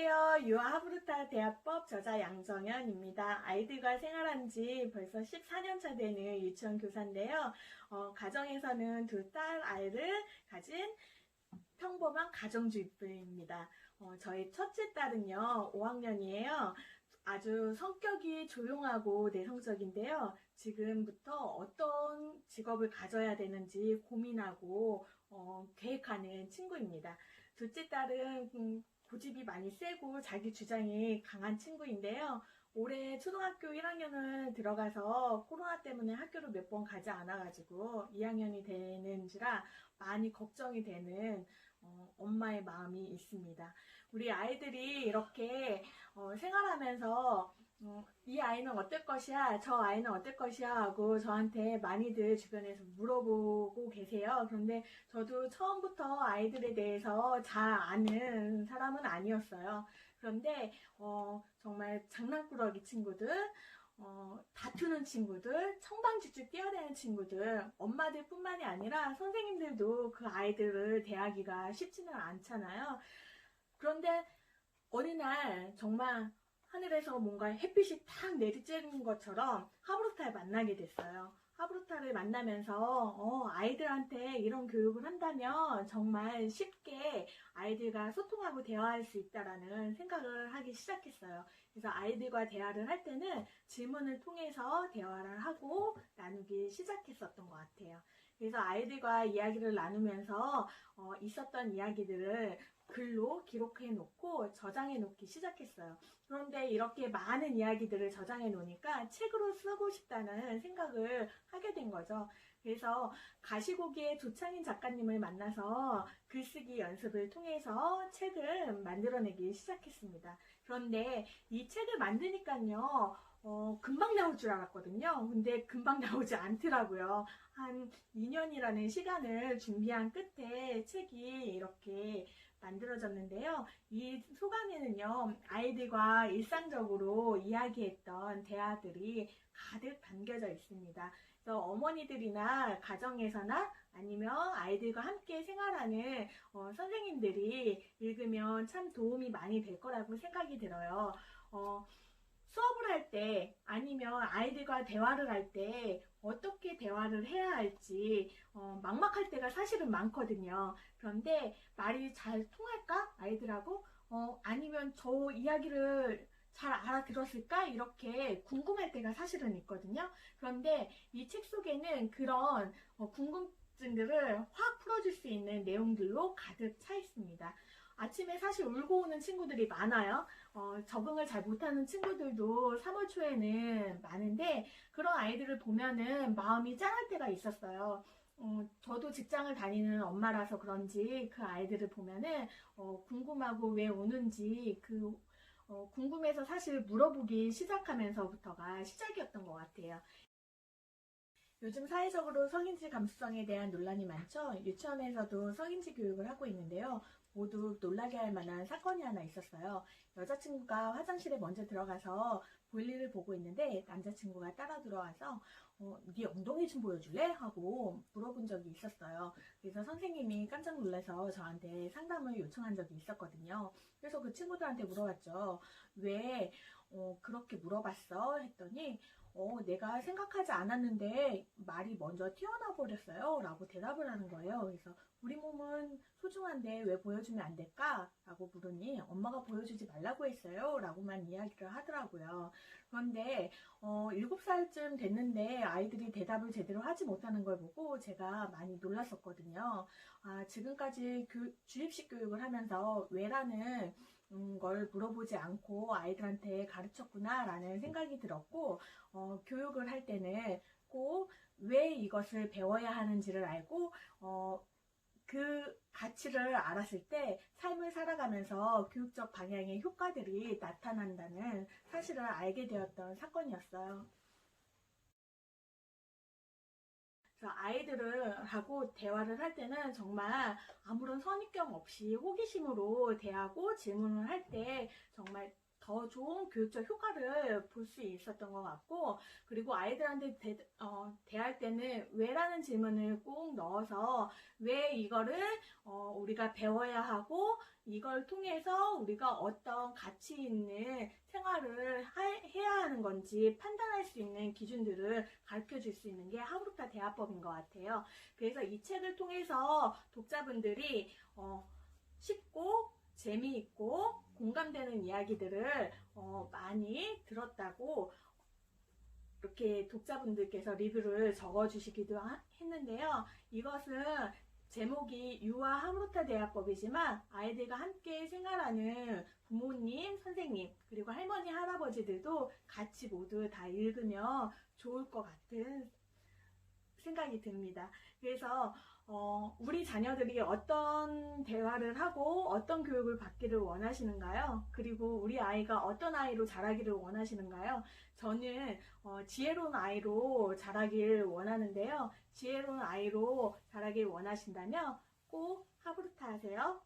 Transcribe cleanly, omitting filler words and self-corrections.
안녕하세요. 유아하브르타 대화법 저자 양정현입니다. 아이들과 생활한 지 벌써 14년 차 되는 유치원 교사인데요. 가정에서는 두 딸 아이를 가진 평범한 가정주부입니다. 저희 첫째 딸은요, 5학년이에요. 아주 성격이 조용하고 내성적인데요. 지금부터 어떤 직업을 가져야 되는지 고민하고 계획하는 친구입니다. 둘째 딸은 고집이 많이 세고 자기 주장이 강한 친구인데요. 올해 초등학교 1학년을 들어가서 코로나 때문에 학교를 몇 번 가지 않아가지고 2학년이 되는지라 많이 걱정이 되는 엄마의 마음이 있습니다. 우리 아이들이 이렇게 생활하면서 이 아이는 어떨 것이야, 저 아이는 어떨 것이야 하고 저한테 많이들 주변에서 물어보고 계세요. 그런데 저도 처음부터 아이들에 대해서 잘 아는 사람은 아니었어요. 그런데 정말 장난꾸러기 친구들, 다투는 친구들, 청방지축 뛰어내는 친구들, 엄마들 뿐만이 아니라 선생님들도 그 아이들을 대하기가 쉽지는 않잖아요. 그런데 어느 날 정말 하늘에서 뭔가 햇빛이 탁 내리쬐는 것처럼 하브루타를 만나게 됐어요. 하브루타를 만나면서 아이들한테 이런 교육을 한다면 정말 쉽게 아이들과 소통하고 대화할 수 있다라는 생각을 하기 시작했어요. 그래서 아이들과 대화를 할 때는 질문을 통해서 대화를 하고 나누기 시작했었던 것 같아요. 그래서 아이들과 이야기를 나누면서 있었던 이야기들을 글로 기록해 놓고 저장해 놓기 시작했어요. 그런데 이렇게 많은 이야기들을 저장해 놓으니까 책으로 쓰고 싶다는 생각을 하게 된 거죠. 그래서 가시고기의 조창인 작가님을 만나서 글쓰기 연습을 통해서 책을 만들어내기 시작했습니다. 그런데 이 책을 만드니까요, 금방 나올 줄 알았거든요. 근데 금방 나오지 않더라고요. 한 2년이라는 시간을 준비한 끝에 책이 이렇게 만들어졌는데요. 이 소감에는요, 아이들과 일상적으로 이야기했던 대화들이 가득 담겨져 있습니다. 그래서 어머니들이나 가정에서나 아니면 아이들과 함께 생활하는 선생님들이 읽으면 참 도움이 많이 될 거라고 생각이 들어요. 수업을 할 때 아니면 아이들과 대화를 할 때 어떻게 대화를 해야 할지 막막할 때가 사실은 많거든요. 그런데 말이 잘 통할까? 아이들하고? 아니면 저 이야기를 잘 알아들었을까? 이렇게 궁금할 때가 사실은 있거든요. 그런데 이 책 속에는 그런 궁금증들을 확 풀어줄 수 있는 내용들로 가득 차 있습니다. 아침에 사실 울고 오는 친구들이 많아요. 적응을 잘 못하는 친구들도 3월 초에는 많은데 그런 아이들을 보면은 마음이 짠할 때가 있었어요. 저도 직장을 다니는 엄마라서 그런지 그 아이들을 보면은 궁금하고 왜 우는지 궁금해서 사실 물어보기 시작하면서부터가 시작이었던 것 같아요. 요즘 사회적으로 성인지 감수성에 대한 논란이 많죠. 유치원에서도 성인지 교육을 하고 있는데요. 모두 놀라게 할 만한 사건이 하나 있었어요. 여자친구가 화장실에 먼저 들어가서 볼일을 보고 있는데 남자친구가 따라 들어와서 네 엉덩이 좀 보여줄래? 하고 물어본 적이 있었어요. 그래서 선생님이 깜짝 놀라서 저한테 상담을 요청한 적이 있었거든요. 그래서 그 친구들한테 물어봤죠. 왜 그렇게 물어봤어? 했더니 내가 생각하지 않았는데 말이 먼저 튀어나와 버렸어요. 라고 대답을 하는 거예요. 그래서 우리 몸은 소중한데 왜 보여주면 안 될까? 라고 물으니 엄마가 보여주지 말라고 했어요. 라고만 이야기를 하더라고요. 그런데 7살쯤 됐는데 아이들이 대답을 제대로 하지 못하는 걸 보고 제가 많이 놀랐었거든요. 지금까지 주입식 교육을 하면서 왜라는 걸 물어보지 않고 아이들한테 가르쳤구나 라는 생각이 들었고 교육을 할 때는 꼭 왜 이것을 배워야 하는지를 알고 그 가치를 알았을 때 삶을 살아가면서 교육적 방향의 효과들이 나타난다는 사실을 알게 되었던 사건이었어요. 그래서 아이들하고 대화를 할 때는 정말 아무런 선입견 없이 호기심으로 대하고 질문을 할 때 정말 더 좋은 교육적 효과를 볼 수 있었던 것 같고, 그리고 아이들한테 대할 때는 왜라는 질문을 꼭 넣어서 왜 이거를 우리가 배워야 하고 이걸 통해서 우리가 어떤 가치 있는 생활을 해야 하는 건지 판단할 수 있는 기준들을 가르쳐 줄 수 있는 게 하브루타 대화법인 것 같아요. 그래서 이 책을 통해서 독자분들이 쉽고 재미있고 공감되는 이야기들을 많이 들었다고 이렇게 독자분들께서 리뷰를 적어주시기도 했는데요. 이것은 제목이 유아 하브루타 대화법이지만 아이들과 함께 생활하는 부모님, 선생님, 그리고 할머니, 할아버지들도 같이 모두 다 읽으면 좋을 것 같은 생각이 듭니다. 그래서 우리 자녀들이 어떤 대화를 하고 어떤 교육을 받기를 원하시는가요? 그리고 우리 아이가 어떤 아이로 자라기를 원하시는가요? 저는 지혜로운 아이로 자라길 원하는데요. 지혜로운 아이로 자라길 원하신다면 꼭 하브루타 하세요.